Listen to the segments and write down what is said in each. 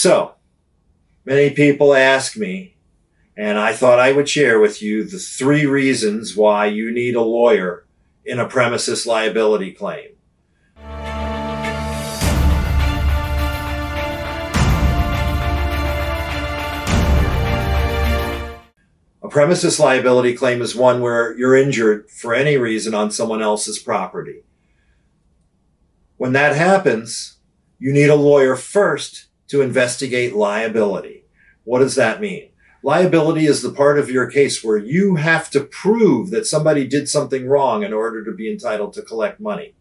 So, many people ask me, and I thought I would share with you the 3 reasons why you need a lawyer in a premises liability claim. A premises liability claim is one where you're injured for any reason on someone else's property. When that happens, you need a lawyer first to investigate liability. What does that mean? Liability is the part of your case where you have to prove that somebody did something wrong in order to be entitled to collect money.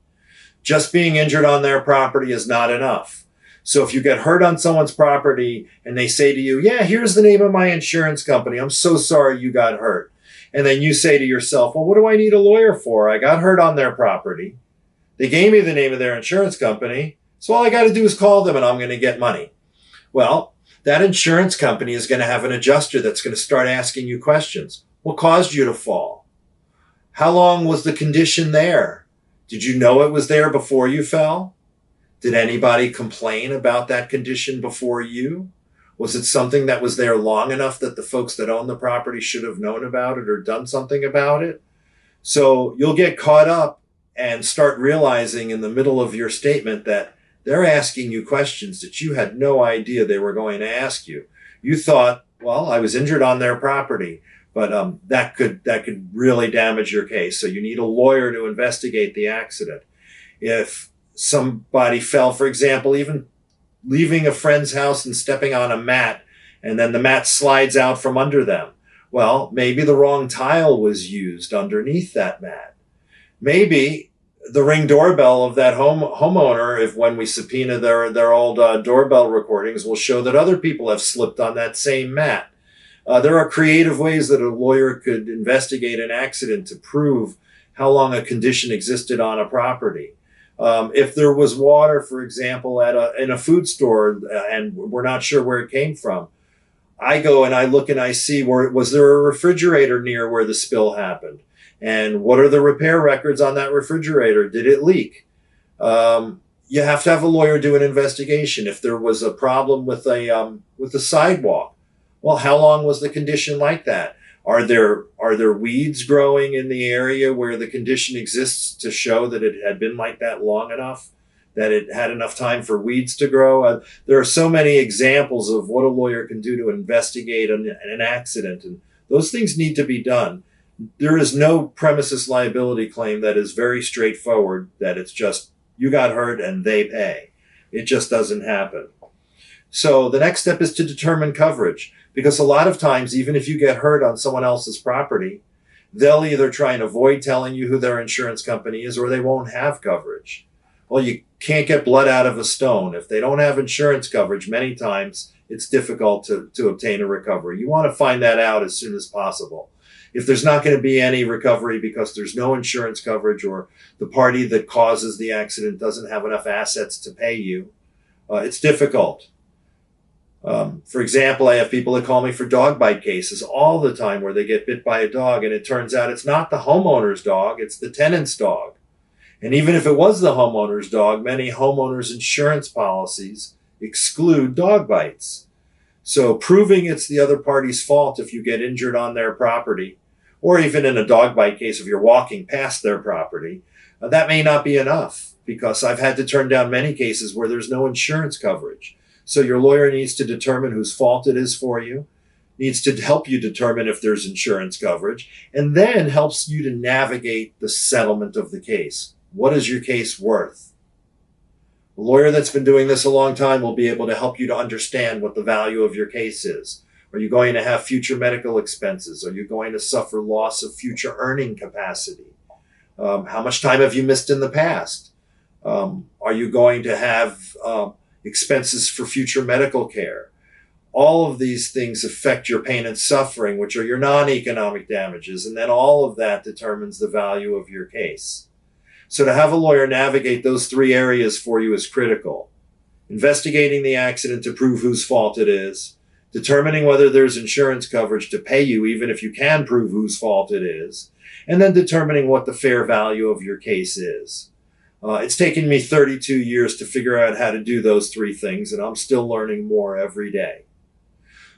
Just being injured on their property is not enough. So if you get hurt on someone's property and they say to you, yeah, here's the name of my insurance company. I'm so sorry you got hurt. And then you say to yourself, well, what do I need a lawyer for? I got hurt on their property. They gave me the name of their insurance company. So all I got to do is call them and I'm going to get money. Well, that insurance company is going to have an adjuster that's going to start asking you questions. What caused you to fall? How long was the condition there? Did you know it was there before you fell? Did anybody complain about that condition before you? Was it something that was there long enough that the folks that own the property should have known about it or done something about it? So you'll get caught up and start realizing in the middle of your statement that they're asking you questions that you had no idea they were going to ask you. You thought, well, I was injured on their property, but that could really damage your case. So you need a lawyer to investigate the accident. If somebody fell, for example, even leaving a friend's house and stepping on a mat, and then the mat slides out from under them. Well, maybe the wrong tile was used underneath that mat. Maybe the Ring doorbell of that homeowner, if when we subpoena their old doorbell recordings, will show that other people have slipped on that same mat. There are creative ways that a lawyer could investigate an accident to prove how long a condition existed on a property. If there was water, for example, in a food store, and we're not sure where it came from, I go and I look and I see was there a refrigerator near where the spill happened? And what are the repair records on that refrigerator? Did it leak? You have to have a lawyer do an investigation. If there was a problem with a sidewalk, well, how long was the condition like that? Are there weeds growing in the area where the condition exists to show that it had been like that long enough, that it had enough time for weeds to grow? There are so many examples of what a lawyer can do to investigate an accident, and those things need to be done. There is no premises liability claim that is very straightforward, that it's just you got hurt and they pay. It just doesn't happen. So the next step is to determine coverage, because a lot of times, even if you get hurt on someone else's property, they'll either try and avoid telling you who their insurance company is or they won't have coverage. Well, you can't get blood out of a stone. If they don't have insurance coverage, many times it's difficult to obtain a recovery. You want to find that out as soon as possible. If there's not going to be any recovery because there's no insurance coverage or the party that causes the accident doesn't have enough assets to pay you, it's difficult. For example, I have people that call me for dog bite cases all the time where they get bit by a dog, and it turns out it's not the homeowner's dog, it's the tenant's dog. And even if it was the homeowner's dog, many homeowners' insurance policies exclude dog bites. So proving it's the other party's fault if you get injured on their property, or even in a dog bite case if you're walking past their property, that may not be enough, because I've had to turn down many cases where there's no insurance coverage. So your lawyer needs to determine whose fault it is for you, needs to help you determine if there's insurance coverage, and then helps you to navigate the settlement of the case. What is your case worth? A lawyer that's been doing this a long time will be able to help you to understand what the value of your case is. Are you going to have future medical expenses? Are you going to suffer loss of future earning capacity? How much time have you missed in the past? Are you going to have expenses for future medical care? All of these things affect your pain and suffering, which are your non-economic damages, and then all of that determines the value of your case. So to have a lawyer navigate those 3 areas for you is critical. Investigating the accident to prove whose fault it is, determining whether there's insurance coverage to pay you even if you can prove whose fault it is, and then determining what the fair value of your case is. It's taken me 32 years to figure out how to do those three things, and I'm still learning more every day.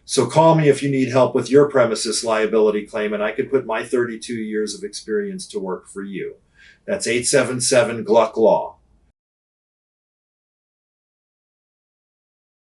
So call me if you need help with your premises liability claim, and I could put my 32 years of experience to work for you. That's 877 Gluck Law.